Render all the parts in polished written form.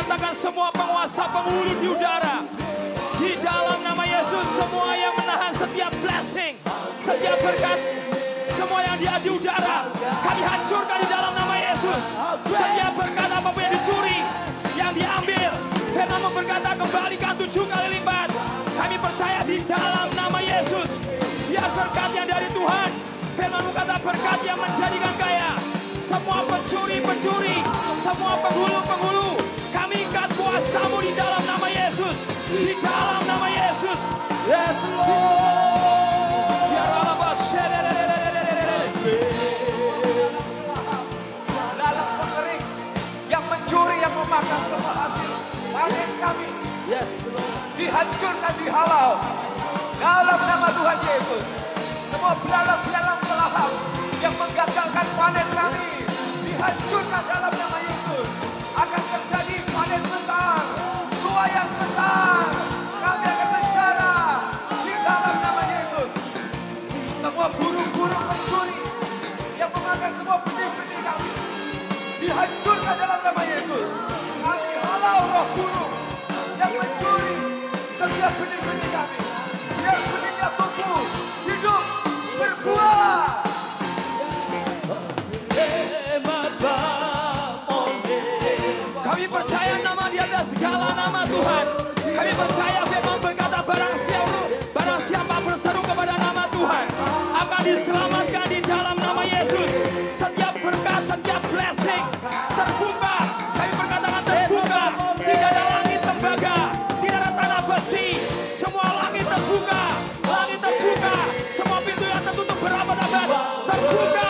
berkatakan semua penguasa penghulu di udara, di dalam nama Yesus, semua yang menahan setiap blessing, setiap berkat, semua yang dia di udara, kami hancurkan di dalam nama Yesus. Setiap berkat apapun yang dicuri, yang diambil, firman berkata kembalikan 7 kali lipat. Kami percaya di dalam nama Yesus, biar berkat yang dari Tuhan, firman kata berkat yang menjadikan kaya. Semua pencuri-pencuri, semua penghulu-penghulu, kami ikat kuasa-Mu di dalam nama Yesus, di dalam nama Yesus. Yes Lord. Biar Allah dalam pengering yang mencuri, yang memakan semua hasil panen kami. Yes Lord. Dihancurkan, dihalau dalam nama Tuhan Yesus. Semua belalang-belalang pelahap yang menggagalkan panen kami dihancurkan dalam nama Yesus. Akan terjadi panen besar, tuai yang besar. Kami akan penjara di dalam nama Yesus. Semua burung-burung pencuri yang memakan semua benih-benih kami dihancurkan dalam nama Yesus. Kami halau roh burung yang mencuri setiap benih-benih kami. Biar benihnya tumbuh, hidup, berbuah. Kami percaya nama di atas segala nama Tuhan. Kami percaya firman berkata barang siapa berseru kepada nama Tuhan akan diselamatkan di dalam nama Yesus. Setiap berkat, setiap blessing terbuka. Kami berkatakan terbuka. Tidak ada langit tembaga, tidak ada tanah besi. Semua langit terbuka, langit terbuka. Semua pintu yang tertutup berabad-abad terbuka,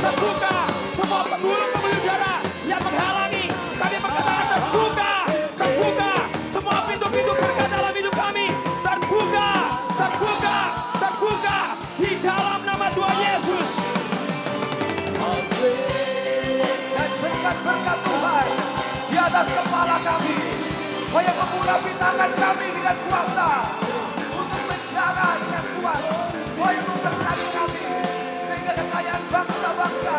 terbuka. Semua penghulu-penghulu udara yang menghalangi, kami berkatakan terbuka, terbuka. Semua pintu-pintu berkat dalam hidup kami terbuka, terbuka, terbuka di dalam nama Tuhan Yesus. Dan berkat-berkat Tuhan di atas kepala kami, yang mengurapi tangan kami dengan kuasa untuk menjara dengan kuat, yang memberkati kami sehingga kekayaan bangsa-bangsa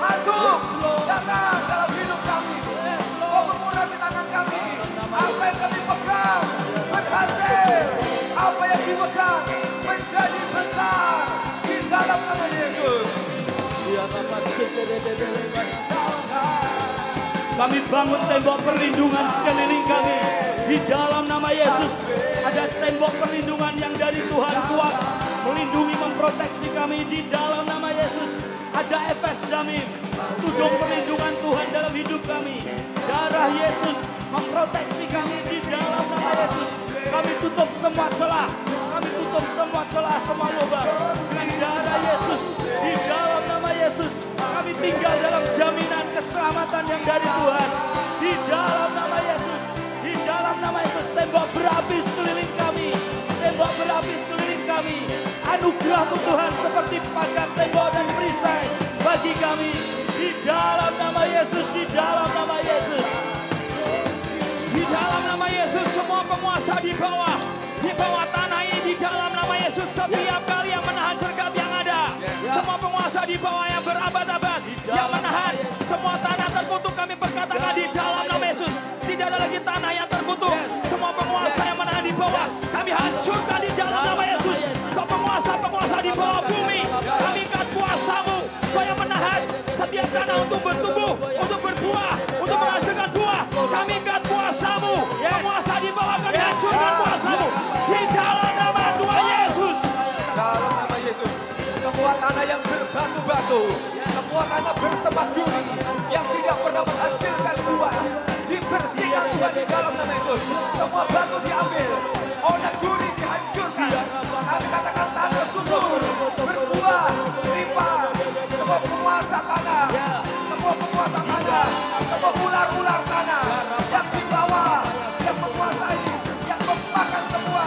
masuk datang dalam hidup kami. Mengurapi tangan kami, apa yang kami pegang berhasil, apa yang dipegang menjadi besar di dalam nama Yesus. Kami bangun tembok perlindungan sekeliling kami. Di dalam nama Yesus ada tembok perlindungan yang dari Tuhan kuat, melindungi, memproteksi kami di dalam nama Yesus. Ada efes damim, tudung perlindungan Tuhan dalam hidup kami. Darah Yesus memproteksi kami di dalam nama Yesus. Kami tutup semua celah, kami tutup semua celah, semua lubang dengan darah Yesus. Di dalam nama Yesus kami tinggal dalam jaminan keselamatan yang dari Tuhan. Di dalam nama Yesus, di dalam nama Yesus, tembok berapi sekeliling kami, tembok berapi sekeliling kami. Anugerah-Mu Tuhan seperti pagar tembok dan perisai bagi kami. Di dalam nama Yesus, di dalam nama Yesus. Di dalam nama Yesus, semua penguasa di bawah tanah ini, di dalam nama Yesus, setiap kali yang menahan berkat yang ada, semua penguasa di bawah yang berabad-abad, yang menahan semua tanah terkutuk, kami berkatakan di dalam nama Yesus, tidak ada lagi tanah yang terkutuk. Semua penguasa yang menahan di bawah, kami hancurkan di dalam nama Yesus. Kau penguasa-penguasa di bawah bumi, kami ikat kuasa-Mu, Kau yang menahan setiap tanah untuk bertumbuh, untuk berbuah, untuk menghasilkan buah. Kami ikat kuasa-Mu, penguasa di bawah, kami hancurkan kuasa-Mu di dalam nama Tuhan Yesus. Dalam nama Yesus, semua tanah yang berbatu-batu, semua tanah bersemak duri yang tidak pernah menghasilkan buah, dibersihkan Tuhan di dalam nama Yesus. Semua batu diambil, onak duri dihancurkan. Kami katakan tanah subur, berbuah, limpah. Semua penguasa tanah, semua penguasa tanah, semua ular-ular tanah yang di bawah, yang menguasai, yang memakan semua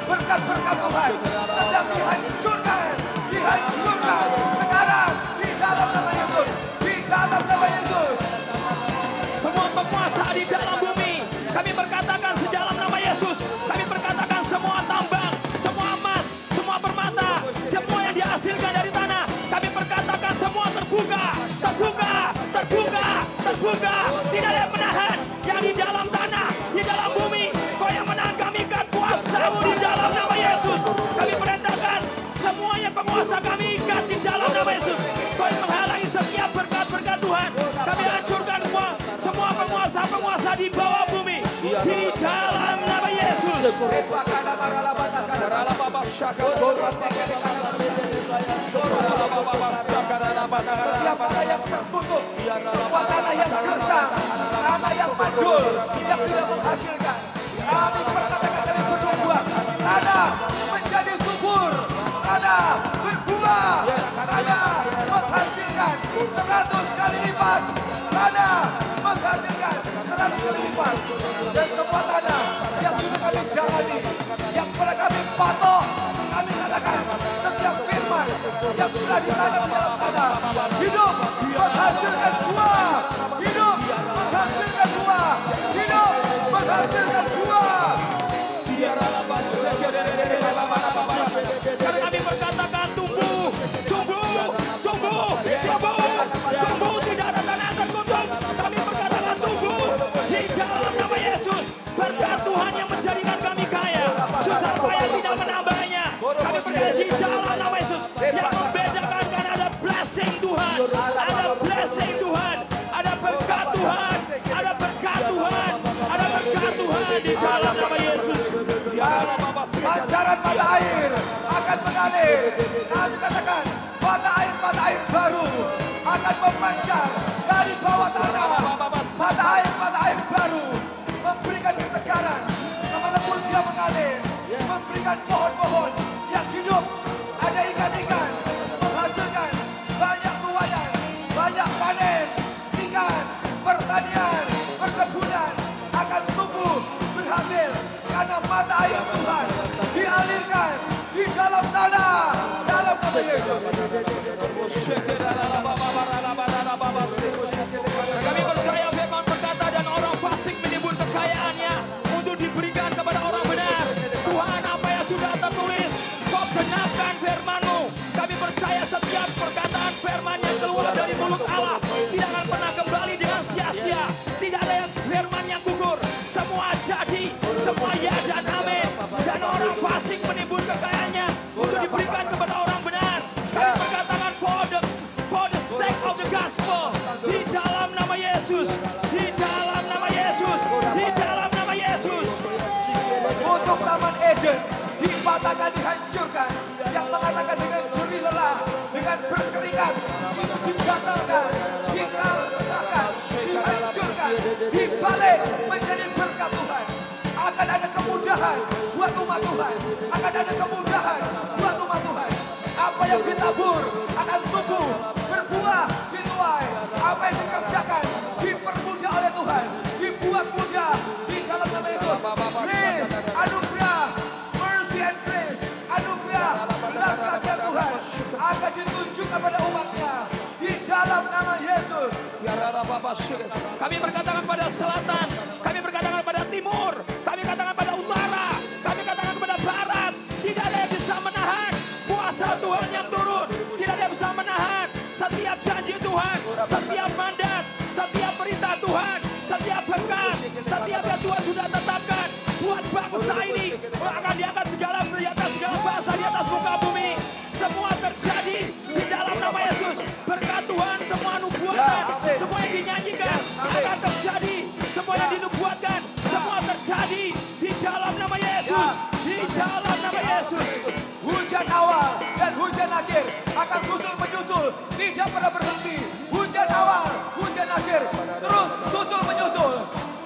berkat-berkat Tuhan sedang dihancurkan, dihancurkan sekarang di dalam nama Yesus, di dalam nama Yesus. Semua penguasa di dalam bumi, kami berkatakan di dalam nama Yesus, kami berkatakan semua tambang, semua emas, semua permata, semua yang dihasilkan dari tanah, kami berkatakan semua terbuka, terbuka, terbuka, terbuka. Tidak ada yang menahan yang di dalam tanah. kuasamu di dalam nama Yesus. Kami perintahkan semuanya penguasa kami ikat di dalam nama Yesus. Kau yang menghalangi setiap berkat-berkat Tuhan. Kami hancurkan semua penguasa-penguasa di bawah bumi. Di dalam nama Yesus. Setiap tanah yang tertutup, setiap tanah yang gersang, tanah yang mandul, yang tidak menghasilkan. Kami perkatakan dari berbuah, tanah menjadi subur, tanah berbuah, tanah menghasilkan 100 kali lipat, tanah menghasilkan 100 kali lipat. Dan semua tanah yang sudah kami jalani, yang pernah kami patok, kami katakan setiap firman yang sudah ditanam di dalam tanah, hidup menghasilkan buah, hidup menghasilkan buah, hidup menghasilkan buah. Sekarang kami berkatakan tumbuh, tumbuh, tumbuh, tumbuh, tumbuh, tidak ada tanah tertutup. Kami berkatakan tumbuh di dalam nama Yesus. Berkat Tuhan yang menjadikan kami kaya, susah payah tidak menambahnya. Kami berkata di dalam nama Yesus yang membedakan karena ada blessing Tuhan, ada blessing Tuhan, ada berkat Tuhan, ada berkat Tuhan, ada berkat Tuhan di dalam nama Yesus. Pancaran mata air akan mengalir. Kami katakan mata air baru akan memancar dari bawah tanah. Mata air baru memberikan kesegaran kemanapun dia mengalir, memberikan pohon-pohon yang hidup. Ada ikan-ikan menghasilkan banyak tuayan, banyak panen. Ikan, pertanian, perkebunan akan tumbuh berhasil karena mata air Tuhan dialirkan di dalam tanah, dalam nama Yesus. Kami percaya firman berkata dan orang fasik menimbun kekayaannya untuk diberikan kepada orang benar. Tuhan, apa yang sudah tertulis, kau genapkan firman-Mu. Kami percaya setiap perkataan firman yang keluar dari mulut Allah tidak akan pernah kembali dengan sia-sia. Tidak ada yang firman yang gugur. Semua jadi, semua ya dan amin. Dan orang fasik menimbun kekayaannya untuk diberikan kepada orang benar. Kami berkatakan for the sake of the gospel. Di dalam nama Yesus. Di dalam nama Yesus. Di dalam nama Yesus. Untuk Taman Eden dipatahkan, dihancurkan. Yang mengatakan dengan jerih lelah, dengan berkeringat, itu dibatalkan, dikalahkan, dihancurkan, dibalik menjadi berkat Tuhan. Akan ada kemudahan buat umat Tuhan. Akan ada kemudahan buat umat Tuhan. Apa yang ditabur akan tumbuh, berbuah, dituai. Apa yang dikerjakan dipermudah oleh Tuhan, dibuat mudah di dalam nama Yesus. Grace, anugerah, mercy and grace, anugerah, belas kasihan Tuhan akan ditunjuk kepada umatnya di dalam nama Yesus. Kami berkatakan pada selatan, kami berkatakan pada timur, kami katakan pada utara, kami katakan pada barat. Tidak ada yang bisa menahan kuasa Tuhan yang turun. Tidak ada yang bisa menahan setiap janji Tuhan, setiap mandat, setiap perintah Tuhan, setiap berkat, setiap yang Tuhan sudah tetapkan buat bangsa ini. Akan diangkat segala di atas segala bahasa di atas muka bumi. Semua terjadi di dalam nama Yesus. Berkat Tuhan, semua nubuatan, semua yang dinyanyikan akan terjadi. Semua yang dinubuatkan, semua terjadi di dalam nama Yesus. Di dalam nama Yesus. Hujan awal dan hujan akhir akan susul-menyusul, tidak pernah berhenti. Hujan awal, hujan akhir, terus susul-menyusul.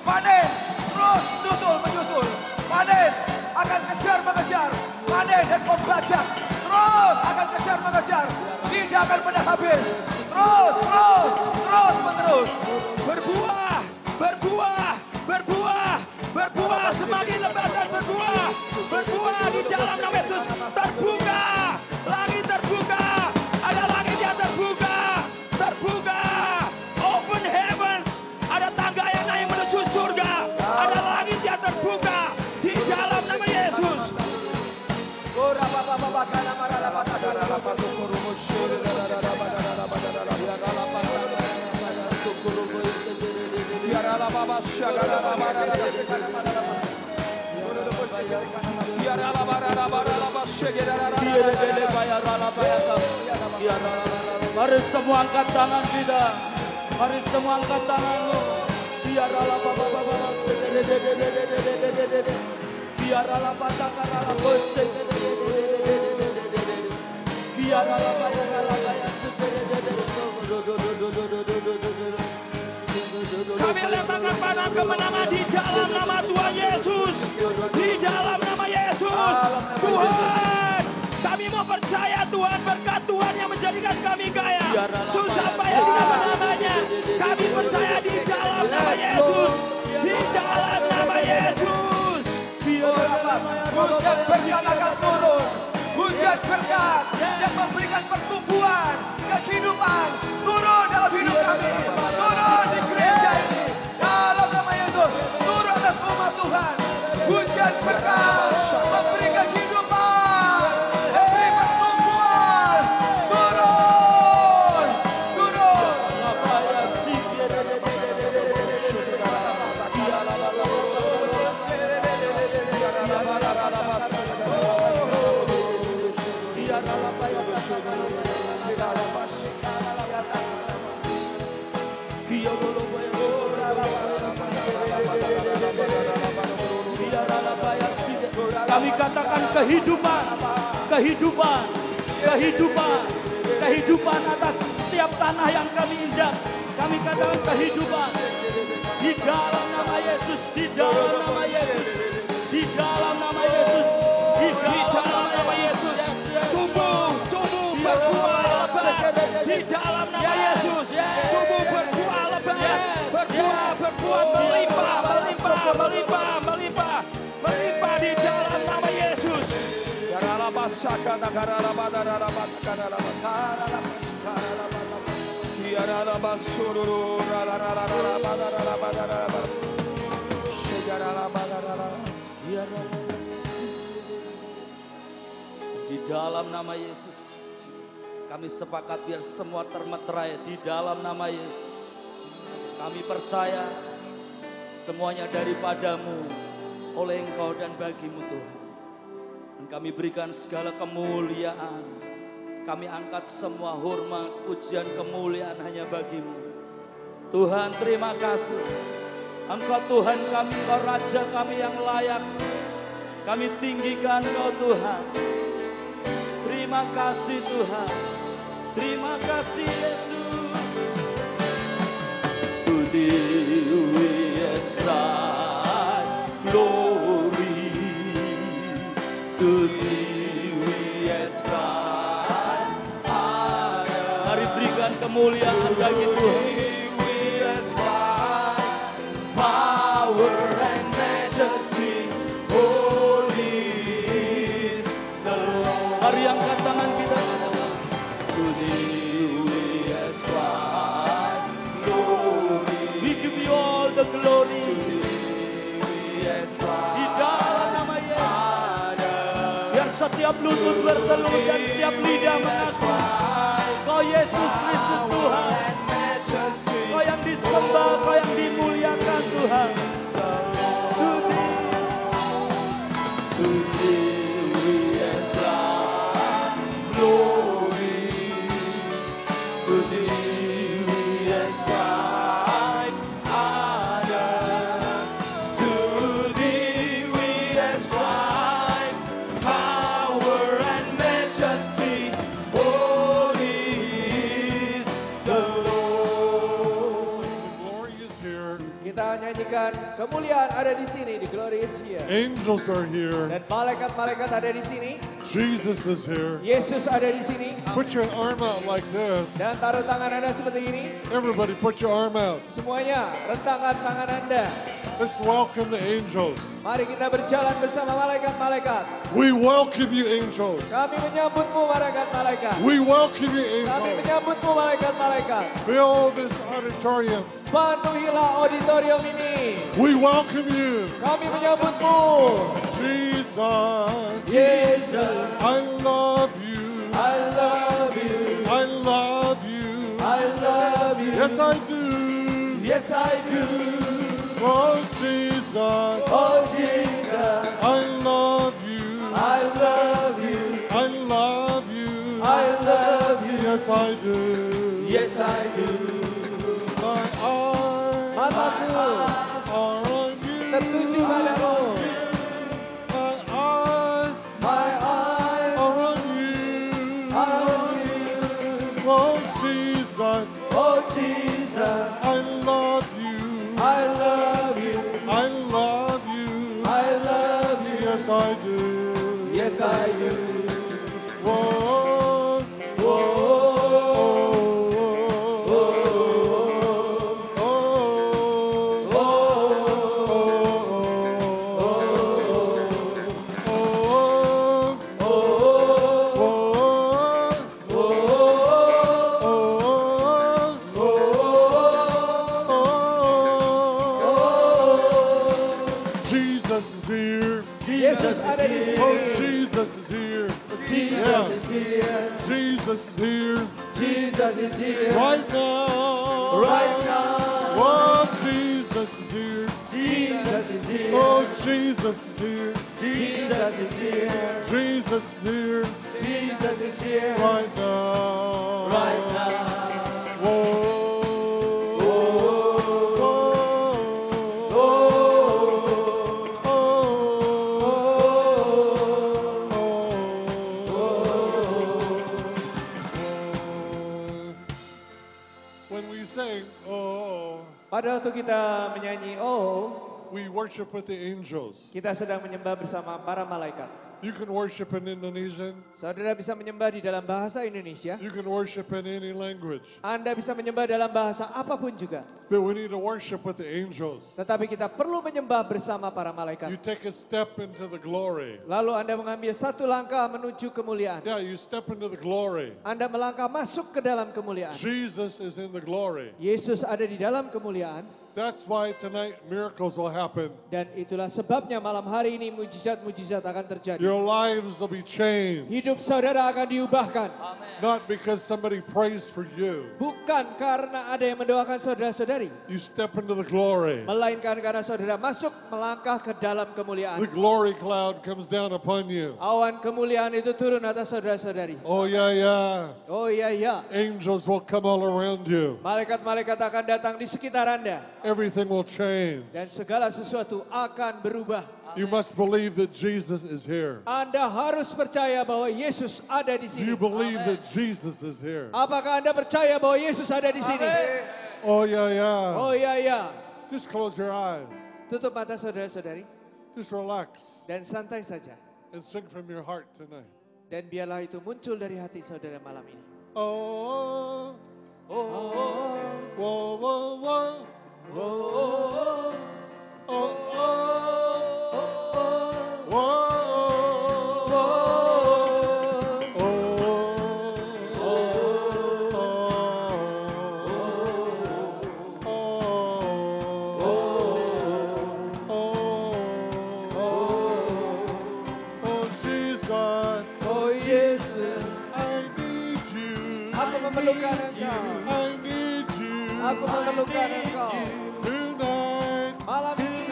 Panen, terus susul-menyusul. Panen akan kejar-mengejar. Panen dan pembajak terus akan kejar-mengejar. Tidak akan pernah habis. Terus menerus. Berbuah, berbuah, berbuah, berbuah, semakin lebat dan berbuah. Berbuah di dalam nama Yesus. Terbuka, langit terbuka. Ada langit yang terbuka. Terbuka, open heavens. Ada tangga yang naik menuju surga. Ada langit yang terbuka di dalam nama Yesus. Mari semua angkat tangan kita. Mari semua angkat tanganmu. Biarlah biarlah patakarala bose. Biarlah Kami lemparkan panah kemenangan di dalam nama Tuhan Yesus. Di dalam nama Yesus. Tuhan, kami mau percaya Tuhan, berkat Tuhan yang menjadikan kami kaya. Susah payah tidak menamanya. Kami percaya di dalam nama Yesus. Di dalam nama Yesus. Hujan berkat akan turun. Hujan berkat yang memberikan pertumbuhan, kehidupan turun dalam hidup kami. Turun di gereja ini. Dalam nama Yesus. Turun atas umat Tuhan. Hujan berkat memberi kehidupan, memberi pertumbuhan. Turun. Turun. Kami katakan kehidupan, kehidupan, kehidupan, kehidupan atas setiap tanah yang kami injak. Kami katakan kehidupan di dalam nama Yesus, di dalam nama Yesus, di dalam nama Yesus, di dalam nama Yesus. Tubuh berbuah lebat di dalam nama Yesus. Tubuh berbuah lebat, berbuah melimpah, melimpah di dalam nama Yesus. Di dalam nama Yesus, kami sepakat biar semua termeterai di dalam nama Yesus. Kami percaya semuanya daripadamu, oleh Engkau dan bagimu Tuhan. Dan kami berikan segala kemuliaan. Kami angkat semua hormat, pujian, kemuliaan hanya bagimu. Tuhan, terima kasih. Engkau Tuhan kami, Engkau Raja kami yang layak. Kami tinggikan Engkau Tuhan. Terima kasih Tuhan. Terima kasih Yesus. To thee we ascribe glory. To thee we ascribe honor. Mari berikan kemuliaan bagi Tuhan. We ascribe power and majesty. Holy is the Lord. Mari angkat tangan kita. To thee we ascribe glory. We give you all the glory. Di dalam nama Yesus. Biar setiap lutut bertelur dan setiap lidah mengaku Kau Yesus Kristus Tuhan. Kau yang disembah, Kau yang dimuliakan Tuhan. To thee we ascribe glory. To thee we ascribe honor. To thee we ascribe power and majesty. Holy is the Lord. Glory is here. Kita nyanyikan kemuliaan ada di sini, di glory is here. Angels are here. Dan malaikat-malaikat ada di sini. Jesus is here. Yesus ada di sini. Put your arm out like this. Dan taruh tangan Anda seperti ini. Everybody put your arm out. Semuanya rentangkan tangan Anda. Let's welcome the angels. Mari kita berjalan bersama malaikat-malaikat. We welcome you, angels. Kami menyambutmu malaikat-malaikat. We welcome you, Kami angels. menyambutmu malaikat-malaikat. Fill this auditorium. Penuhilah auditorium ini. We welcome you. Kami menyambutmu. Jesus. Yesus. I love you. I love you. I love you. I love you. Yes, I do. Yes, I do. Oh, Jesus. Oh, Jesus. I love you. love you. I love you. Yes, I do. Yes, I do. My eyes Mataku are on you. tertuju padamu. My eyes My eyes are on you. are on you. Oh, Jesus, Oh Jesus, I love you. I love you. I love you. I love you. Yes, I do. Yes, I do. Whoa, Jesus is here. Yesus ada di sini. Oh, Jesus is here. Jesus is here. Jesus is here. Jesus is here. Right now. Right now. Oh, Jesus is here. Jesus is here. Oh, Jesus is here. Jesus is here. Jesus is here. Jesus is here. Right now. Right now. When we sing, oh, Pada waktu kita menyanyi we worship with the angels. kita sedang menyembah bersama para malaikat. You can worship in Indonesian. Saudara bisa menyembah di dalam bahasa Indonesia. You can worship in any language. Anda bisa menyembah dalam bahasa apapun juga. But we need to worship with the angels. Tetapi kita perlu menyembah bersama para malaikat. You take a step into the glory. Lalu Anda mengambil satu langkah menuju kemuliaan. Yeah, you step into the glory. Anda melangkah masuk ke dalam kemuliaan. Jesus is in the glory. Yesus ada di dalam kemuliaan. That's why tonight miracles will happen. Dan itulah sebabnya malam hari ini mujizat-mujizat akan terjadi. Your lives will be changed. Hidup saudara akan diubahkan. Not because somebody prays for you. Bukan karena ada yang mendoakan saudara-saudari. You step into the glory. Melainkan karena saudara masuk melangkah ke dalam The kemuliaan. glory cloud comes down upon you. Awan kemuliaan itu turun atas saudara-saudari. Oh, yeah, yeah. Oh iya iya. Angels will come all around you. Malaikat-malaikat akan datang di sekitar Anda. Everything will change. Dan segala sesuatu akan berubah. You must believe that Jesus is here. Anda harus percaya bahwa Yesus ada di Do sini. you believe that Jesus is here? Apakah Anda percaya bahwa Yesus ada di sini? Oh, yeah, yeah. Oh iya iya. Just close your eyes. Tutup mata saudara-saudari Just relax dan santai saja. and sing from your heart tonight. Dan biarlah itu muncul dari hati saudara malam ini. Oh, Oh, oh, whoa, whoa, whoa. oh, oh, Oh, oh, oh, whoa. oh Yesus, aku memerlukan Engkau. Aku memerlukan Engkau. Malam ini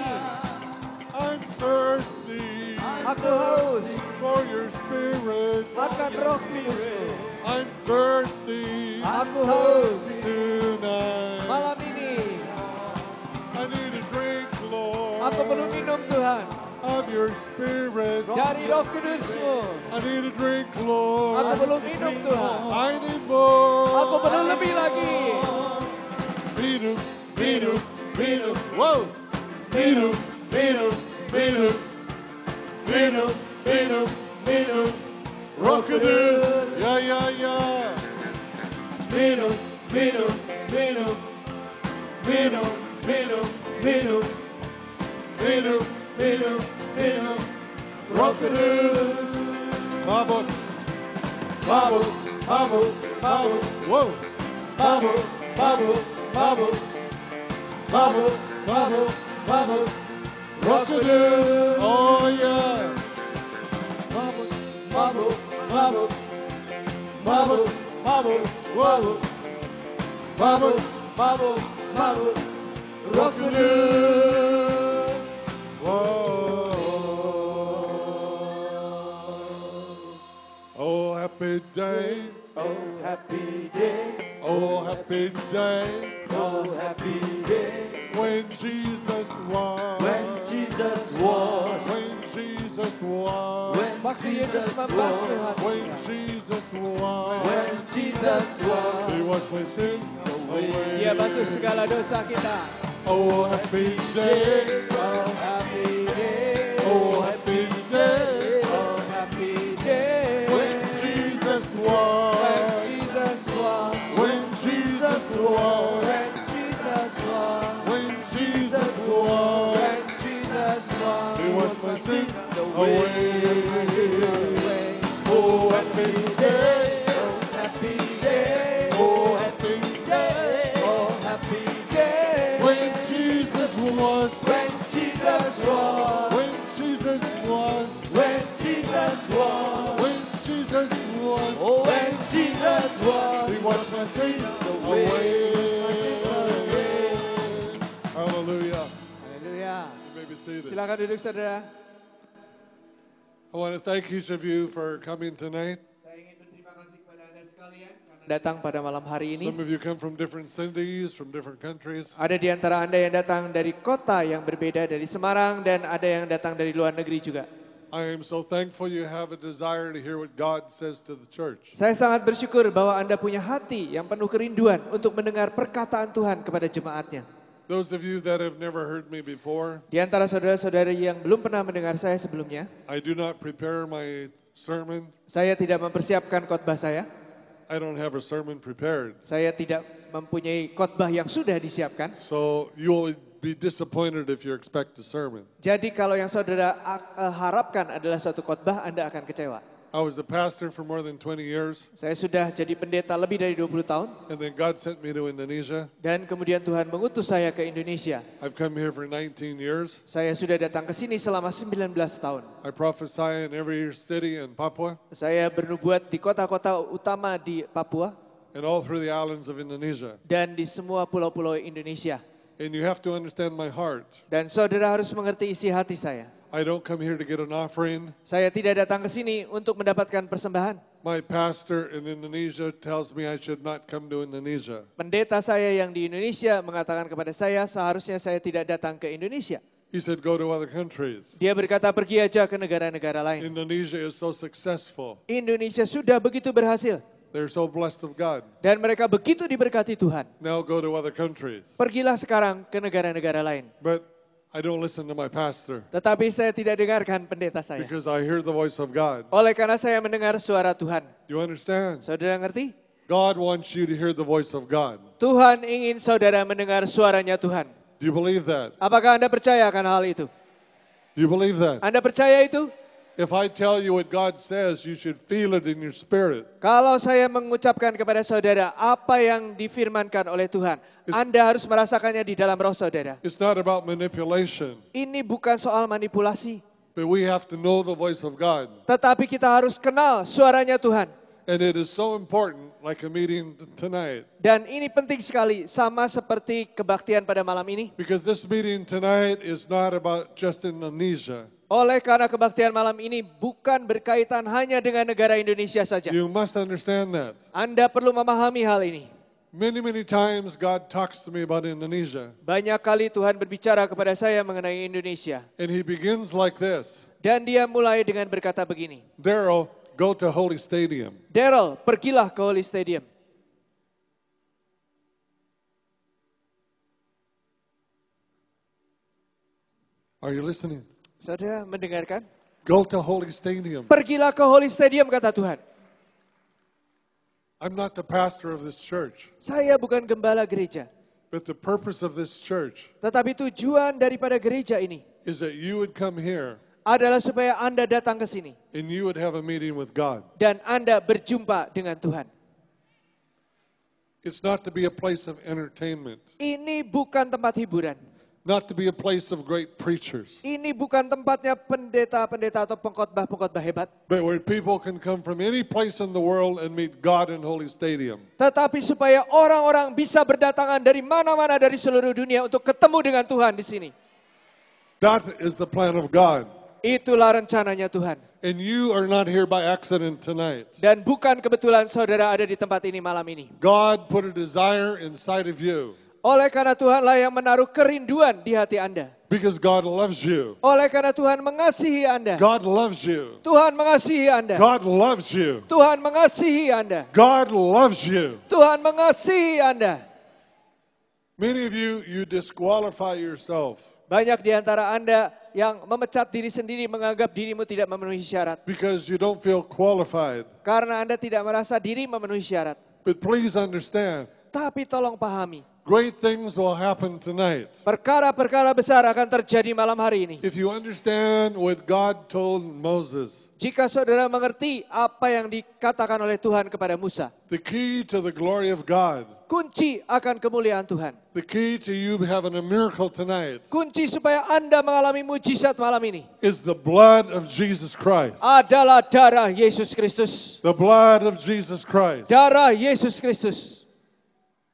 I'm thirsty aku haus for your spirit. akan Roh Kudus-Mu. I'm thirsty Aku haus tonight. malam ini. I need a drink, Lord, Aku perlu minum Tuhan of your spirit. dari Roh Kudus-Mu. I need a drink, Lord. Aku perlu minum Tuhan. I need more. Aku perlu lebih lagi. Minum, minum, minum. Whoa. Minum, minum, minum. Minum, minum, minum. Roh Kudus. Yeah, yeah, yeah. Minum, minum, minum. Minum, minum, minum. Minum, minum, minum. Roh Kudus. Mabuk, Mabuk, mabuk, mabuk. whoa. Mabuk, mabuk, mabuk. Mabuk, mabuk, mabuk. Roh Kudus. Oh, yeah. Mabuk, mabuk, mabuk. Mabuk, mabuk, mabuk. Mabuk, mabuk, mabuk. Roh Kudus. Whoa. Oh, happy day. Oh happy day, Oh, happy day. oh happy day. When Jesus was. When Jesus was. When Jesus was. Waktu Yesus membasuh hati. When Jesus was. When Jesus was. He washed my sins away. Dia basuh segala dosa kita. Oh, happy day. Oh happy day, Oh, happy day. oh happy day. When Jesus was. When Jesus was. When Jesus was. When Jesus was. When Jesus was. When Jesus was. He washed my sins away. away. Oh, happy day. Oh happy day, Oh, happy day. oh happy day. When Jesus was. When Jesus was. When Jesus was. When Jesus was. When Jesus was. When Jesus was. He washed my sins away. Hallelujah. Haleluya. You may be seated. Silakan duduk saudara. I want to thank each of you for coming tonight. Saya ingin berterima kasih kepada Anda sekalian karena datang pada malam hari ini. Some of you come from different cities, from different countries. Ada di antara Anda yang datang dari kota yang berbeda, dari Semarang, dan ada yang datang dari luar negeri juga. I am so thankful you have a desire to hear what God says to the church. Saya sangat bersyukur bahwa Anda punya hati yang penuh kerinduan untuk mendengar perkataan Tuhan kepada jemaatnya. Those of you that have never heard me before, Di antara saudara-saudara yang belum pernah mendengar saya sebelumnya, I do not prepare my sermon. saya tidak mempersiapkan khotbah saya. I don't have a sermon prepared. Saya tidak mempunyai khotbah yang sudah disiapkan. So you will be disappointed if you expect a sermon. Jadi kalau yang saudara harapkan adalah suatu khotbah, Anda akan kecewa. I was a pastor for more than 20 years, Saya sudah jadi pendeta lebih dari 20 tahun. and then God sent me to Indonesia. Dan kemudian Tuhan mengutus saya ke Indonesia. I've come here for 19 years. Saya sudah datang ke sini selama 19 tahun. I prophesy in every city in Papua Saya bernubuat di kota-kota utama di Papua and all through the islands of Indonesia. dan di semua pulau-pulau Indonesia. And you have to understand my heart. Dan saudara harus mengerti isi hati saya. I don't come here to get an offering. Saya tidak datang ke sini untuk mendapatkan persembahan. My pastor in Indonesia tells me I should not come to Indonesia. Pendeta saya yang di Indonesia mengatakan kepada saya seharusnya saya tidak datang ke Indonesia. He said, go to other countries. Dia berkata pergi aja ke negara-negara lain. Indonesia is so successful. Indonesia sudah begitu berhasil. They're so blessed of God. Dan mereka begitu diberkati Tuhan. Now go to other countries. Pergilah sekarang ke negara-negara lain. But I don't listen to my pastor Tetapi saya tidak dengarkan pendeta saya. because I hear the voice of God. Oleh karena saya mendengar suara Tuhan. You understand? Saudara ngerti? God wants you to hear the voice of God. Tuhan ingin saudara mendengar suaranya Tuhan. Do you believe that? Apakah Anda percaya akan hal itu? Do you believe that? Anda percaya itu? If I tell you what God says, you should feel it in your spirit. Kalau saya mengucapkan kepada saudara apa yang difirmankan oleh Tuhan, Anda harus merasakannya di dalam roh saudara. It's not about manipulation, Ini bukan soal manipulasi, but we have to know the voice of God. tetapi kita harus kenal suaranya Tuhan. And it is so important, like a meeting tonight, Dan ini penting sekali, sama seperti kebaktian pada malam ini. because this meeting tonight is not about just Indonesia. Oleh karena kebaktian malam ini bukan berkaitan hanya dengan negara Indonesia saja. You must understand that. Anda perlu memahami hal ini. Many, many times God talks to me about Indonesia, Banyak kali Tuhan berbicara kepada saya mengenai Indonesia. and He begins like this. Dan dia mulai dengan berkata begini. Daryl, go to Holy Stadium. Daryl, pergilah ke Holy Stadium. Are you listening? Saudara mendengarkan? Go to Holy Stadium. Pergilah ke Holy Stadium, kata Tuhan. I'm not the pastor of this church, Saya bukan gembala gereja. but the purpose of this church Tetapi tujuan daripada gereja ini is that you would come here adalah supaya Anda datang ke sini. and you would have a meeting with God. Dan Anda berjumpa dengan Tuhan. It's not to be a place of entertainment, Ini bukan tempat hiburan. not to be a place of great preachers, Ini bukan tempatnya pendeta-pendeta atau pengkhotbah-pengkhotbah hebat. but where people can come from any place in the world and meet God in Holy Stadium. Tetapi supaya orang-orang bisa berdatangan dari mana-mana dari seluruh dunia untuk ketemu dengan Tuhan di sini. That is the plan of God. Itulah rencananya Tuhan. And you are not here by accident tonight. Dan bukan kebetulan saudara ada di tempat ini malam ini. God put a desire inside of you Oleh karena Tuhanlah yang menaruh kerinduan di hati Anda. because God loves you. Oleh karena Tuhan mengasihi Anda. God loves you. Tuhan mengasihi Anda. God loves you. Tuhan mengasihi Anda. God loves you. Tuhan mengasihi Anda. Many of you disqualify yourself Banyak di antara Anda yang memecat diri sendiri menganggap dirimu tidak memenuhi syarat. because you don't feel qualified. Karena Anda tidak merasa diri memenuhi syarat. But please understand, Tapi tolong pahami, great things will happen tonight. perkara-perkara besar akan terjadi malam hari ini. If you understand what God told Moses, Jika saudara mengerti apa yang dikatakan oleh Tuhan kepada Musa, the key to the glory of God, kunci akan kemuliaan Tuhan. the key to you having a miracle tonight Kunci supaya Anda mengalami mujizat malam ini is the blood of Jesus Christ. adalah darah Yesus Kristus. The blood of Jesus Christ. Darah Yesus Kristus.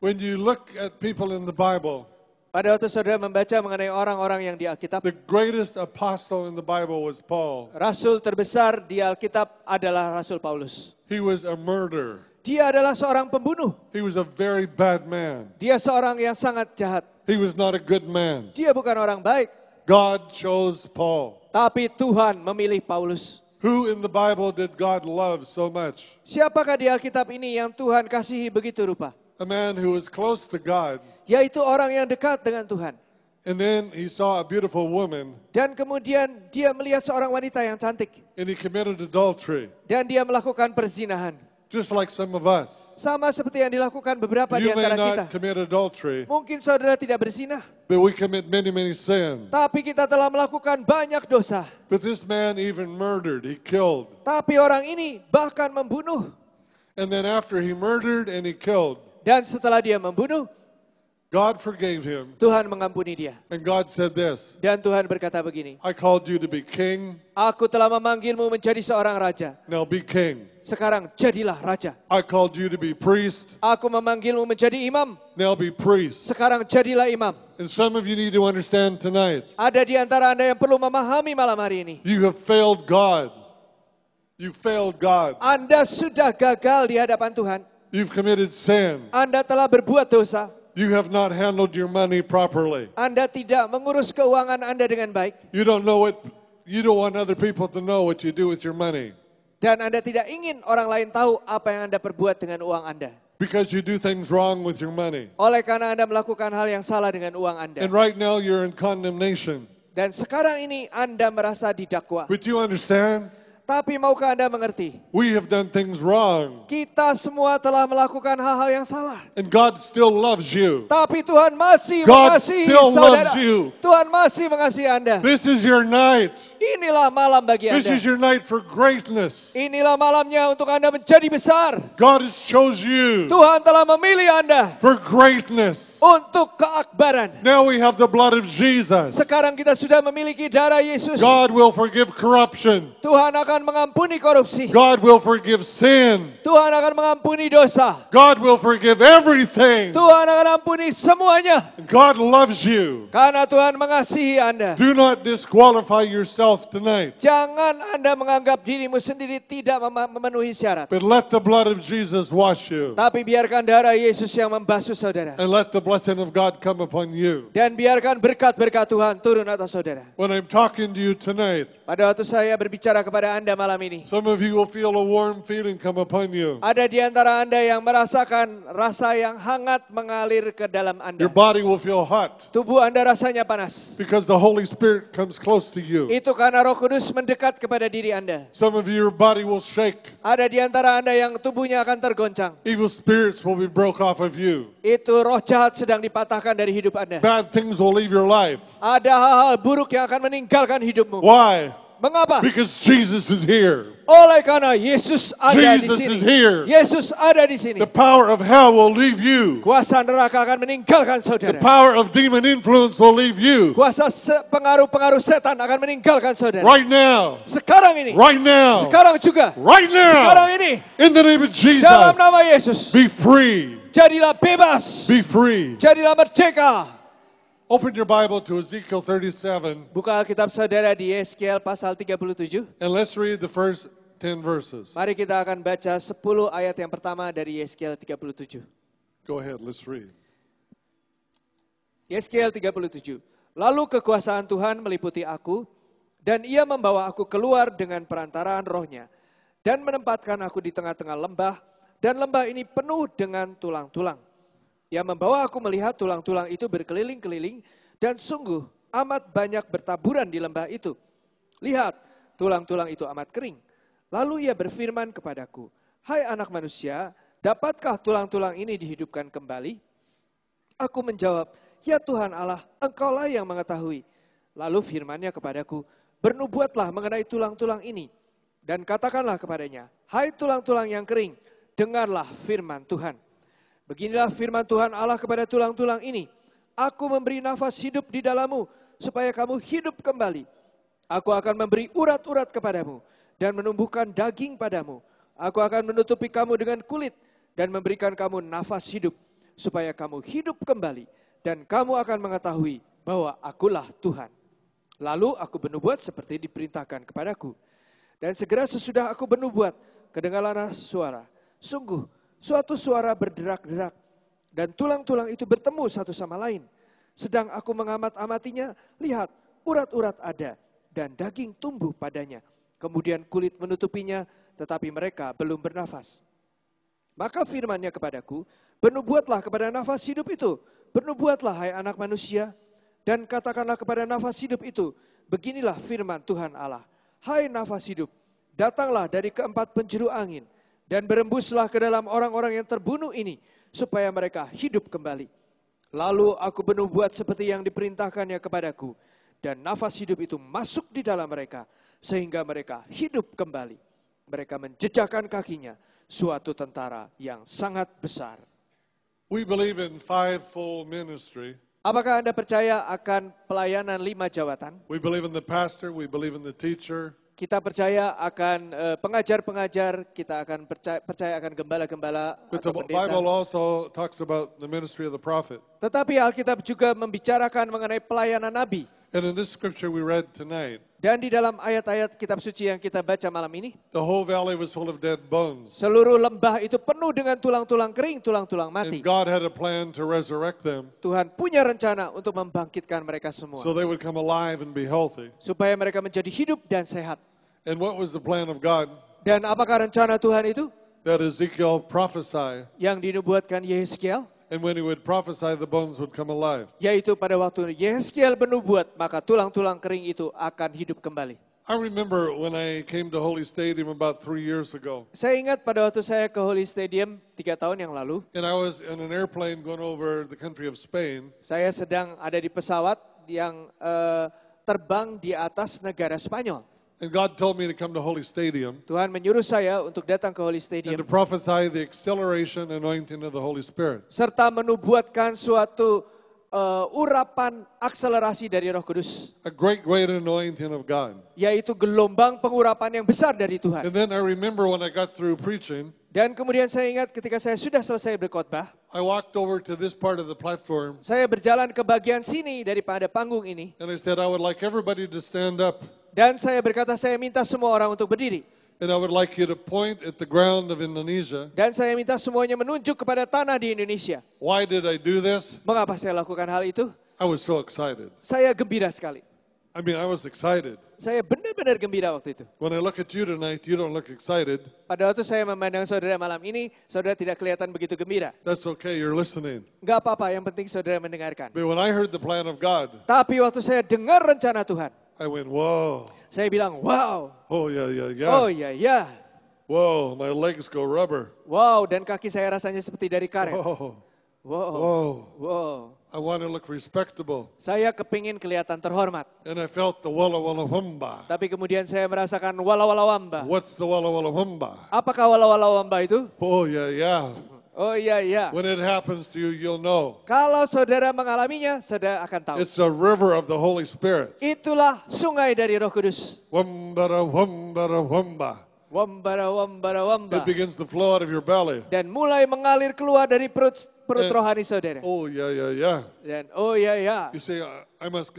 When you look at people in the Bible, Pada waktu saudara membaca mengenai orang-orang yang di Alkitab, the greatest apostle in the Bible was Paul. Rasul terbesar di Alkitab adalah Rasul Paulus. He was a murderer. Dia adalah seorang pembunuh. He was a very bad man. Dia seorang yang sangat jahat. He was not a good man. Dia bukan orang baik. God chose Paul. Tapi Tuhan memilih Paulus. Who in the Bible did God love so much? Siapakah di Alkitab ini yang Tuhan kasihi begitu rupa? A man who was close to God, Yaitu orang yang dekat dengan Tuhan. and then he saw a beautiful woman, Dan kemudian dia melihat seorang wanita yang cantik. and he committed adultery, Dan dia melakukan perzinahan. just like some of us. Sama seperti yang dilakukan beberapa di You may antara kita. not commit adultery, Mungkin saudara tidak berzina. but we commit many, many sins. Tapi kita telah melakukan banyak dosa. But this man even murdered, he killed. Tapi orang ini bahkan membunuh. And then after he murdered and he killed, Dan setelah dia membunuh, God forgave him. Tuhan mengampuni dia. And God said this, Dan Tuhan berkata begini, I called you to be king, Aku telah memanggilmu menjadi seorang raja. now be king. Sekarang jadilah raja. I called you to be priest, Aku memanggilmu menjadi imam. now be priest. Sekarang jadilah imam. And some of you need to understand tonight, Ada di antara Anda yang perlu memahami malam hari ini. you have failed God. You failed God. Anda sudah gagal di hadapan Tuhan. You've committed sin. Anda telah berbuat dosa. You have not handled your money properly. Anda tidak mengurus keuangan Anda dengan baik. You don't want other people to know what you do with your money. Dan Anda tidak ingin orang lain tahu apa yang Anda perbuat dengan uang Anda. Because you do things wrong with your money. Oleh karena Anda melakukan hal yang salah dengan uang Anda. And right now you're in condemnation. Dan sekarang ini Anda merasa didakwa. But you understand? Tapi maukah Anda mengerti? We have done things wrong. Kita semua telah melakukan hal-hal yang salah. And God still loves you. Tapi Tuhan masih God mengasihi still saudara. loves you. Tuhan masih mengasihi Anda. This is your night. Inilah malam bagi This Anda. is your night for greatness. Inilah malamnya untuk Anda menjadi besar. God has chose you Tuhan telah memilih Anda for greatness. untuk keakbaran. Now we have the blood of Jesus. Sekarang kita sudah memiliki darah Yesus. God will forgive corruption. Tuhan akan mengampuni korupsi. God will forgive sin. Tuhan akan mengampuni dosa. God will forgive everything. Tuhan akan ampuni semuanya. God loves you. Karena Tuhan mengasihi Anda. Do not disqualify yourself tonight, Jangan Anda menganggap dirimu sendiri tidak memenuhi syarat. but let the blood of Jesus wash you. Tapi biarkan darah Yesus yang membasuh saudara. And let the blessing of God come upon you. Dan biarkan berkat-berkat Tuhan turun atas saudara. When I'm talking to you tonight, Pada waktu saya berbicara kepada Anda malam ini, some of you will feel a warm feeling come upon you. ada di antara Anda yang merasakan rasa yang hangat mengalir ke dalam Anda. Your body will feel hot Tubuh Anda rasanya panas. because the Holy Spirit comes close to you. Itu karena Roh Kudus mendekat kepada diri Anda. Some of you, your body will shake. Ada di antara Anda yang tubuhnya akan tergoncang. Evil spirits will be broke off of you. Itu roh jahat sedang dipatahkan dari hidup Anda. Bad things will leave your life. Ada hal-hal buruk yang akan meninggalkan hidupmu. Why? Mengapa? Because Jesus is here. Oleh karena Yesus ada di Jesus sini. is here. Yesus ada di sini. The power of hell will leave you. Kuasa neraka akan meninggalkan The saudara. power of demon influence will leave you. Kuasa pengaruh-pengaruh setan akan meninggalkan saudara. Right now. Sekarang ini. Right now. Sekarang juga. Right Sekarang now. ini. In the name of Jesus. Dalam nama Yesus. Be free. Jadilah bebas. Be free. Jadilah merdeka. Open your Bible to Ezekiel 37 Buka Alkitab saudara di Yeskiel pasal 37. and let's read the first 10 verses. Mari kita akan baca 10 ayat yang pertama dari Yeskiel 37. Go ahead, let's read. Yeskiel 37. Lalu kekuasaan Tuhan meliputi aku, dan ia membawa aku keluar dengan perantaraan rohnya, dan menempatkan aku di tengah-tengah lembah, dan lembah ini penuh dengan tulang-tulang. Ia membawa aku melihat tulang-tulang itu berkeliling-keliling, dan sungguh amat banyak bertaburan di lembah itu. Lihat, tulang-tulang itu amat kering. Lalu ia berfirman kepadaku, hai anak manusia, dapatkah tulang-tulang ini dihidupkan kembali? Aku menjawab, ya Tuhan Allah, engkaulah yang mengetahui. Lalu firman-Nya kepadaku, bernubuatlah mengenai tulang-tulang ini. Dan katakanlah kepadanya, hai tulang-tulang yang kering, dengarlah firman Tuhan. Beginilah firman Tuhan Allah kepada tulang-tulang ini. Aku memberi nafas hidup di dalammu, supaya kamu hidup kembali. Aku akan memberi urat-urat kepadamu, dan menumbuhkan daging padamu. Aku akan menutupi kamu dengan kulit, dan memberikan kamu nafas hidup, supaya kamu hidup kembali. Dan kamu akan mengetahui bahwa akulah Tuhan. Lalu aku bernubuat seperti diperintahkan kepadaku. Dan segera sesudah aku bernubuat, kedengaranlah suara. Sungguh, suatu suara berderak-derak. Dan tulang-tulang itu bertemu satu sama lain. Sedang aku mengamat-amatinya, lihat, urat-urat ada. Dan daging tumbuh padanya. Kemudian kulit menutupinya, tetapi mereka belum bernafas. Maka firman-Nya kepadaku, bernubuatlah kepada nafas hidup itu. Bernubuatlah hai anak manusia, dan katakanlah kepada nafas hidup itu, beginilah firman Tuhan Allah. Hai nafas hidup, datanglah dari keempat penjuru angin, dan berembuslah ke dalam orang-orang yang terbunuh ini, supaya mereka hidup kembali. Lalu aku bernubuat seperti yang diperintahkannya kepadaku, dan nafas hidup itu masuk di dalam mereka, sehingga mereka hidup kembali. Mereka menjejakkan kakinya, suatu tentara yang sangat besar. We believe in fivefold ministry. Apakah Anda percaya akan pelayanan 5 jawatan? We believe in the pastor, we believe in the teacher, Kita percaya akan pengajar-pengajar, kita akan percaya akan gembala-gembala but atau the pendeta. Bible also talks about the ministry of the prophet. Tetapi Alkitab juga membicarakan mengenai pelayanan nabi. And in this scripture we read tonight, Dan di dalam ayat-ayat kitab suci yang kita baca malam ini, the whole valley was full of dead bones. seluruh lembah itu penuh dengan tulang-tulang kering, tulang-tulang And mati. God had a plan to resurrect them Tuhan punya rencana untuk membangkitkan mereka semua. so they would come alive and be healthy. Supaya mereka menjadi hidup dan sehat. And what was the plan of God? Dan apakah rencana Tuhan itu? That Ezekiel prophesied, Yang dinubuatkan Yeskiel, and when he would prophesy, the bones would come alive. yaitu pada waktu Yeskiel bernubuat, maka tulang-tulang kering itu akan hidup kembali. I remember when I came to Holy Stadium about 3 years ago, Saya ingat pada waktu saya ke Holy Stadium 3 tahun yang lalu, and I was in an airplane going over the country of Spain, saya sedang ada di pesawat yang terbang di atas negara Spanyol. and God told me to come to Holy Stadium Tuhan menyuruh saya untuk datang ke Holy and Stadium, to prophesy the acceleration anointing of the Holy Spirit. serta menubuatkan suatu urapan akselerasi dari Roh Kudus, A great, great anointing of God. yaitu gelombang pengurapan yang besar dari Tuhan. And then I remember when I got through preaching, Dan kemudian saya ingat ketika saya sudah selesai berkhotbah, I walked over to this part of the platform saya berjalan ke bagian sini daripada panggung ini, and I said, I would like everybody to stand up, dan saya berkata, saya minta semua orang untuk berdiri. and I would like you to point at the ground of Indonesia. Dan saya minta semuanya menunjuk kepada tanah di Indonesia. Why did I do this? Mengapa saya lakukan hal itu? I was so excited. Saya gembira sekali. I mean, I was excited. Saya benar-benar gembira waktu itu. When I look at you tonight, you don't look excited. Pada waktu saya memandang saudara malam ini, saudara tidak kelihatan begitu gembira. That's okay, you're listening. Enggak apa-apa, yang penting saudara mendengarkan. But when I heard the plan of God, Tapi waktu saya dengar rencana Tuhan, I went, whoa. saya bilang, wow, Oh, yeah, yeah, yeah. oh ya ya, Whoa, my legs go rubber. wow, dan kaki saya rasanya seperti dari karet. Whoa, Wow, whoa. wow. I want to look respectable. Saya kepingin kelihatan terhormat. And I felt the walla walla humba. Tapi kemudian saya merasakan wala-wala wamba. What's the walla walla humba? Apakah wala-wala wamba itu? Oh, yeah, yeah. Oh iya, iya. When it happens to you, you'll know. Kalau saudara mengalaminya, saudara akan tahu. It's a river of the Holy Spirit. Itulah sungai dari Roh Kudus. Wumbara, wumbara, wumba. Wambara, wambara, wamba. It begins to flow out of your belly. Dan mulai mengalir keluar dari perut rohani saudara. Oh, yeah. Dan oh ya. You say, I must,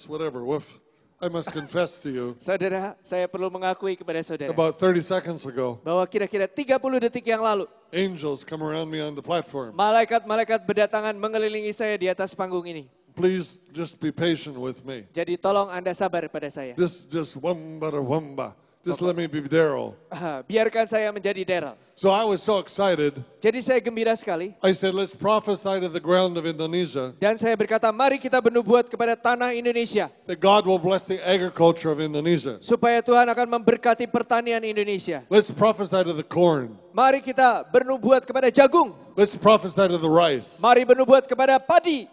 whatever, woof. I must confess to you. Saudara, saya perlu mengakui kepada saudara. About 30 seconds ago, bahwa kira-kira 30 detik yang lalu, angels come around me on the platform. malaikat-malaikat berdatangan mengelilingi saya di atas panggung ini. Please just be patient with me. Jadi tolong Anda sabar pada saya. Just wamba. Just let me be Daryl. Biarkan saya menjadi Daryl. So I was so excited. Jadi saya gembira sekali. I said, let's prophesy to the ground of Indonesia Dan saya berkata, mari kita bernubuat kepada tanah Indonesia. that God will bless the agriculture of Indonesia. Supaya Tuhan akan memberkati pertanian Indonesia. Let's prophesy to the corn. Mari kita bernubuat kepada jagung. Let's prophesy to the rice. Mari bernubuat kepada padi.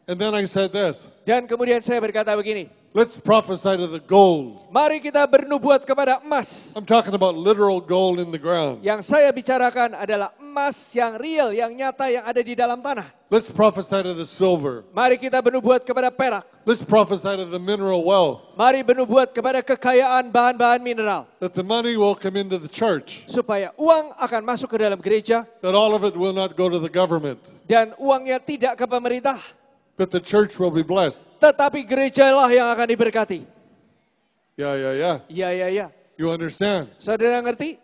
And then I said this. Dan kemudian saya berkata begini. Let's prophesy to the gold. Mari kita bernubuat kepada emas. I'm talking about literal gold in the ground. Yang saya bicarakan adalah emas yang real, yang nyata, yang ada di dalam tanah. Let's prophesy to the silver. Mari kita bernubuat kepada perak. Let's prophesy to the mineral wealth. Mari bernubuat kepada kekayaan bahan-bahan mineral. That the money will come into the church. Supaya uang akan masuk ke dalam gereja. That all of it will not go to the government. Dan uangnya tidak ke pemerintah. But the church will be blessed. Tetapi gerejalah yang akan diberkati. Yeah. Ya. You understand? Saudara ngerti?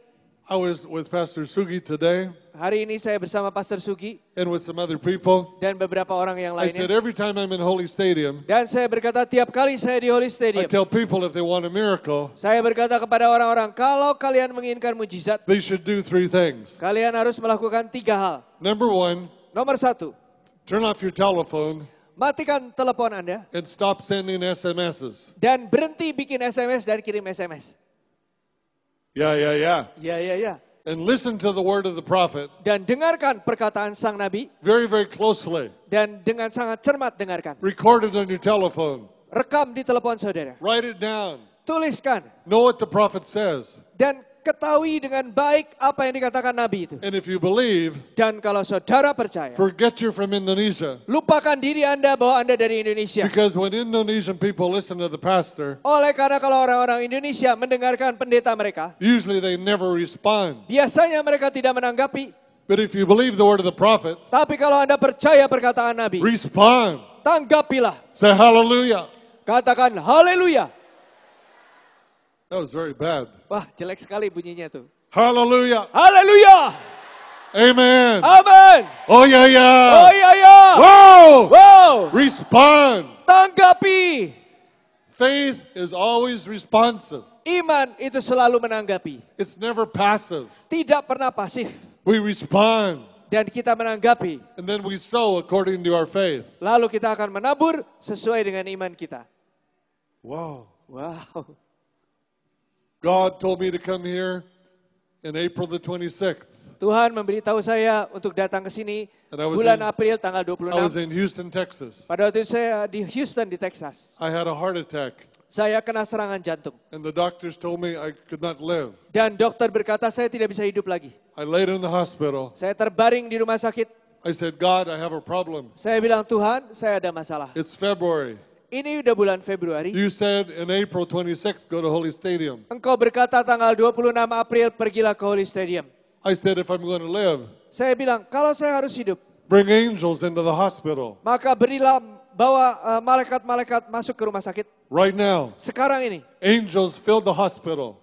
I was with Pastor Sugi today Hari ini saya bersama Pastor Sugi and with some other people. dan beberapa orang yang I said lainnya. every time I'm in Holy Stadium, Dan saya berkata tiap kali saya di I Holy Stadium, tell people if they want a miracle, saya berkata kepada orang-orang, kalau kalian menginginkan mujizat, they should do 3 things. kalian harus melakukan 3 hal. Number 1, Nomor 1, turn off your telephone matikan telepon Anda and stop sending SMSs. dan berhenti bikin SMS dan kirim SMS. Yeah. Ya. And listen to the word of the prophet Dan dengarkan perkataan sang nabi very, very closely. dan dengan sangat cermat dengarkan. Record it on your telephone. Rekam di telepon saudara. Write it down. Tuliskan Know what the prophet says. dan ketahui dengan baik apa yang dikatakan nabi itu. And if you believe, Dan kalau saudara percaya, forget you're from Indonesia. lupakan diri Anda bahwa Anda dari Indonesia. Because when Indonesian people listen to the pastor, Oleh karena kalau orang-orang Indonesia mendengarkan pendeta mereka, usually they never respond. biasanya mereka tidak menanggapi. But if you believe the word of the prophet, Tapi kalau Anda percaya perkataan nabi, respond. tanggapilah. Say hallelujah. Katakan haleluya. That was very bad. Wah, jelek sekali bunyinya tuh. Hallelujah. Haleluya. Amen. Amin. Oh yeah. Oh ya. Whoa. Wow. Respond. Tanggapi. Faith is always responsive. Iman itu selalu menanggapi. It's never passive. Tidak pernah pasif. We respond. Dan kita menanggapi. And then we sow according to our faith. Lalu kita akan menabur sesuai dengan iman kita. Wow. Wow. God told me to come here in April the 26th. Tuhan memberitahu saya untuk datang ke sini And I was bulan in- April tanggal I was 26. in Houston, Texas. Pada waktu itu saya di Houston di Texas. I had a heart attack. Saya kena serangan jantung. And the doctors told me I could not live. Dan dokter berkata saya tidak bisa hidup lagi. I laid in the hospital. Saya terbaring di rumah sakit. I said, God, I have a problem. Saya bilang, Tuhan, saya ada masalah. It's February. Ini udah bulan Februari. You said in April 26th, go to Holy Stadium. Engkau berkata tanggal 26 April pergilah ke Holy Stadium. I said, if I'm going to live, Saya bilang, kalau saya harus hidup, bring angels into the hospital maka berilah bawa malaikat-malaikat masuk ke rumah sakit. right now. Sekarang ini, Angels filled the hospital.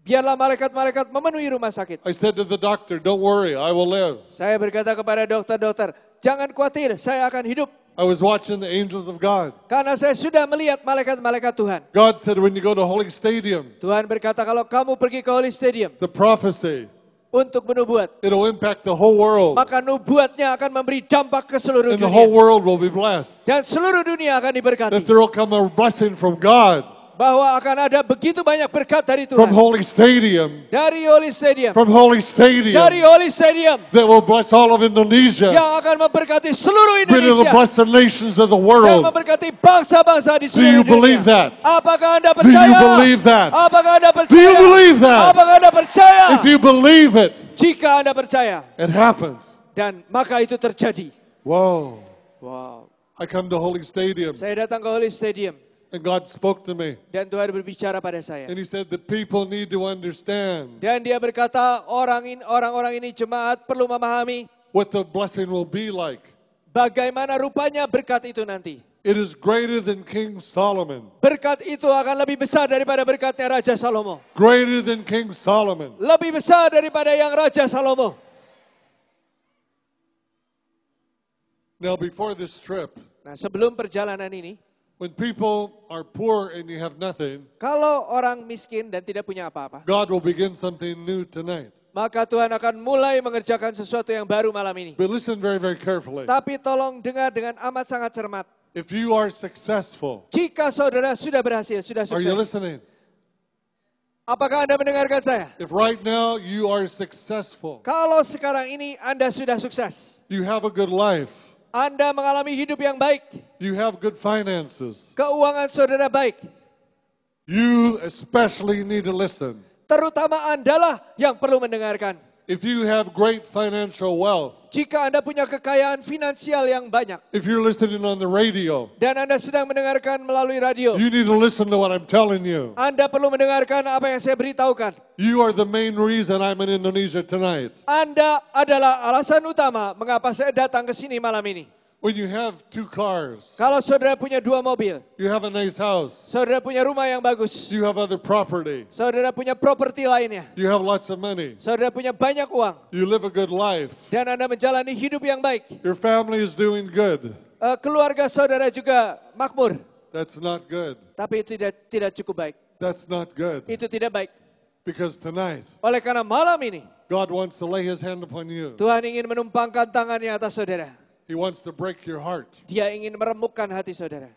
biarlah malaikat-malaikat memenuhi rumah sakit. I said to the doctor, don't worry, I will live. Saya berkata kepada dokter-dokter, jangan khawatir, saya akan hidup. I was watching the angels of God. Karena saya sudah melihat malaikat-malaikat Tuhan. God said, when you go to Holy Stadium, Tuhan berkata kalau kamu pergi ke Holy Stadium the prophecy, untuk bernubuat, it'll impact the whole world. maka nubuatnya akan memberi dampak ke seluruh And the whole dunia. world will be blessed. Dan seluruh dunia akan diberkati. That there will come a blessing from God, Bahwa akan ada begitu banyak berkat dari from Tuhan. Holy Stadium, Dari Holy Stadium. from Holy Stadium, Dari Holy Stadium. that will bless all of Indonesia, Yang akan memberkati seluruh rid of the Indonesia. blessed nations of the Yang world. memberkati bangsa-bangsa di Do seluruh you dunia. believe that? Apakah Anda Do percaya? you believe that? Apakah Anda percaya? Do you believe that? Apakah Anda percaya? If you believe it, Jika Anda percaya. it happens. Dan maka itu terjadi. Whoa. Wow. I come to Holy Stadium, Saya datang ke Holy Stadium. And God spoke to me. Dan Tuhan berbicara pada saya. And he said the people need to understand Dan dia berkata orang-orang ini jemaat perlu memahami what the blessing will be like. bagaimana rupanya berkat itu nanti. It is greater than King Solomon. Berkat itu akan lebih besar daripada berkatnya Raja Salomo. Greater than King Solomon. Lebih besar daripada yang Raja Salomo. Now before this trip, Nah, sebelum perjalanan ini, when people are poor and you have nothing, kalau orang miskin dan tidak punya apa-apa, God will begin something new tonight. maka Tuhan akan mulai mengerjakan sesuatu yang baru malam ini. But listen very, very carefully. Tapi tolong dengar dengan amat sangat cermat. If you are successful, Jika saudara sudah berhasil, sudah are you sukses, listening? apakah Anda mendengarkan saya? If right now you are successful, Kalau sekarang ini Anda sudah sukses, you have a good life, Anda mengalami hidup yang baik, you have good finances, keuangan saudara baik, you especially need to listen. terutama Andalah yang perlu mendengarkan. If you have great financial wealth, Jika Anda punya kekayaan finansial yang banyak, if you're listening on the radio, dan Anda sedang mendengarkan melalui radio, you need to listen to what I'm telling you. Anda perlu mendengarkan apa yang saya beritahukan. You are the main reason I'm in Indonesia tonight. Anda adalah alasan utama mengapa saya datang ke sini malam ini. When you have 2 cars, Kalau saudara punya 2 mobil, you have a nice house, saudara punya rumah yang bagus, you have other property, saudara punya properti lainnya, you have lots of money, saudara punya banyak uang, you live a good life, dan Anda menjalani hidup yang baik. your family is doing good. Keluarga saudara juga makmur, That's not good. tapi itu tidak cukup baik. That's not good. Itu tidak baik. Because tonight, Oleh karena malam ini, God wants to lay his hand upon you. Tuhan ingin menumpangkan tangannya atas saudara. He wants to break your heart. Dia ingin meremukkan hati saudara.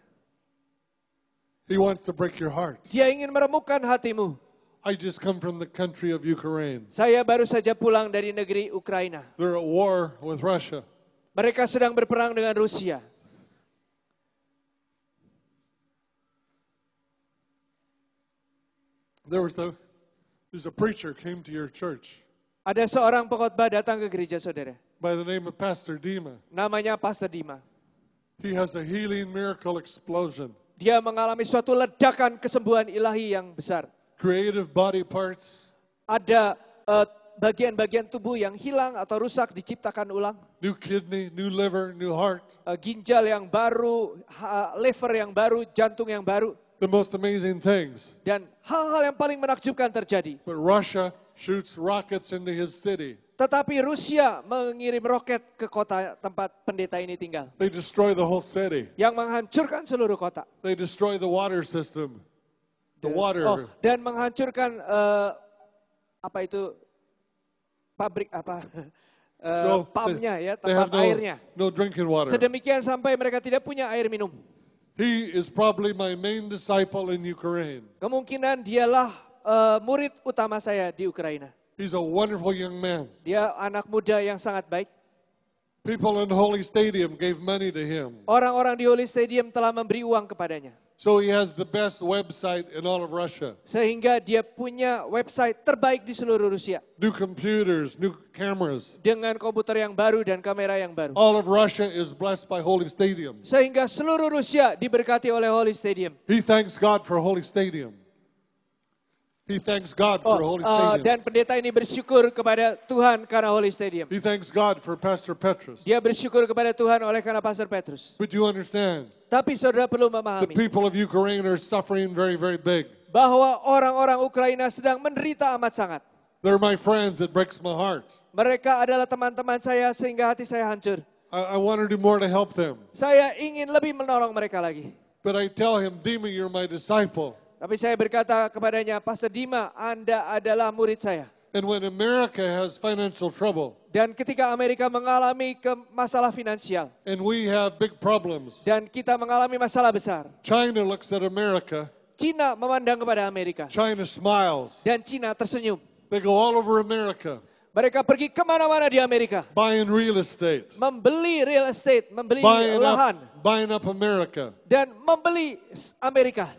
He wants to break your heart. Dia ingin meremukkan hatimu. I just come from the country of Ukraine. Saya baru saja pulang dari negeri Ukraina. They're at war with Russia. Mereka sedang berperang dengan Rusia. There's a preacher came to your church Ada seorang pengkhotbah datang ke gereja saudara. by the name of Pastor Dima. Namanya Pastor Dima. He has a healing miracle explosion. Dia mengalami suatu ledakan kesembuhan ilahi yang besar. Creative body parts, Ada bagian-bagian tubuh yang hilang atau rusak diciptakan ulang. new kidney, new liver, new heart. Ginjal yang baru, liver yang baru, jantung yang baru. The most amazing things. Dan hal-hal yang paling menakjubkan terjadi. But Russia shoots rockets into his city. Tetapi Rusia mengirim roket ke kota tempat pendeta ini tinggal. They destroy the whole city. Yang menghancurkan seluruh kota. They destroy the water system. The water. Dan menghancurkan pabrik pumpnya ya, they tempat have airnya. no drinking water. Sedemikian sampai mereka tidak punya air minum. He is probably my main disciple in Ukraine. Kemungkinan dialah murid utama saya di Ukraina. He's a wonderful young man. Dia anak muda yang sangat baik. People in Holy Stadium gave money to him. Orang-orang di Holy Stadium telah memberi uang kepadanya. So he has the best website in all of Russia. Sehingga dia punya website terbaik di seluruh Rusia. New computers, new cameras. Dengan komputer yang baru dan kamera yang baru. All of Russia is blessed by Holy Stadium. Sehingga seluruh Rusia diberkati oleh Holy Stadium. He thanks God for Holy Stadium. He thanks God for Holy Stadium. Dan pendeta ini bersyukur kepada Tuhan karena Holy Stadium. He thanks God for Pastor Petrus. Dia bersyukur kepada Tuhan oleh karena Pastor Petrus. But you understand, Tapi saudara perlu the memahami people of Ukraine are suffering very, very big. bahwa orang-orang Ukraina sedang menderita amat sangat. They're my friends. It breaks my heart. Mereka adalah teman-teman saya sehingga hati saya hancur. I want to do more to help them. Saya ingin lebih menolong mereka lagi. But I tell him, Dima, you're my disciple. Tapi saya berkata kepadanya, Pastor Dima, Anda adalah murid saya. And when America has financial trouble, Dan ketika Amerika mengalami masalah finansial, and we have big problems, dan kita mengalami masalah besar, China looks at America, Cina memandang kepada Amerika, China smiles. dan Cina tersenyum. They go all over America, Mereka pergi kemana-mana di Amerika, buying real estate, membeli real estate, membeli lahan, buying up America. dan membeli Amerika.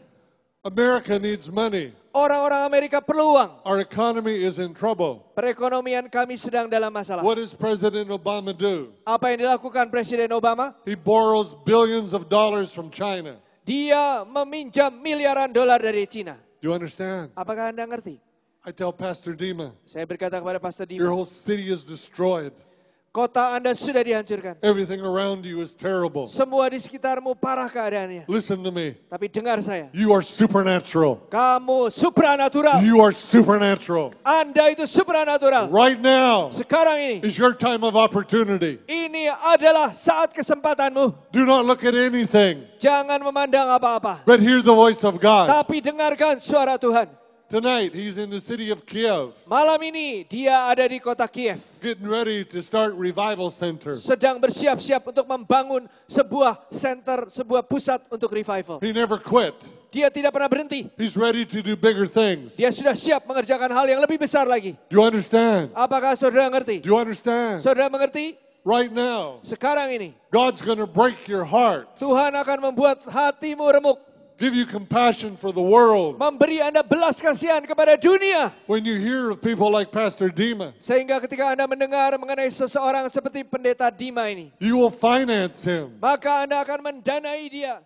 America needs money. Orang-orang Amerika perlu uang. Our economy is in trouble. Perekonomian kami sedang dalam masalah. What does President Obama do? Apa yang dilakukan Presiden Obama? He borrows billions of dollars from China. Dia meminjam miliaran dolar dari Cina. Do you understand? Apakah Anda ngerti? I tell Pastor Dima, Saya berkata kepada Pastor your Dima, whole city is destroyed. kota Anda sudah dihancurkan. Everything around you is terrible. Semua di sekitarmu parah keadaannya. Listen to me. Tapi dengar saya, You are supernatural. kamu supranatural. You are supernatural. Anda itu supranatural. Right now Sekarang ini, is your time of opportunity. ini adalah saat kesempatanmu. Do not look at anything, Jangan memandang apa-apa. but hear the voice of God. Tapi dengarkan suara Tuhan. Tonight, he's in the city of Kiev, Malam ini dia ada di kota Kiev. getting ready to start revival center. Sedang bersiap-siap untuk membangun sebuah center, sebuah pusat untuk revival. He never quit. Dia tidak pernah berhenti. He's ready to do bigger things. Dia sudah siap mengerjakan hal yang lebih besar lagi. Do you understand? Apakah saudara ngerti? Do you understand? Saudara mengerti? Right now, Sekarang ini, God's going to break your heart, Tuhan akan membuat hatimu remuk. give you compassion for the world. Memberi Anda belas kasihan kepada dunia. When you hear of people like Pastor Dima, Sehingga ketika Anda mendengar mengenai seseorang seperti pendeta Dima ini, you will finance him. maka Anda akan mendanai dia.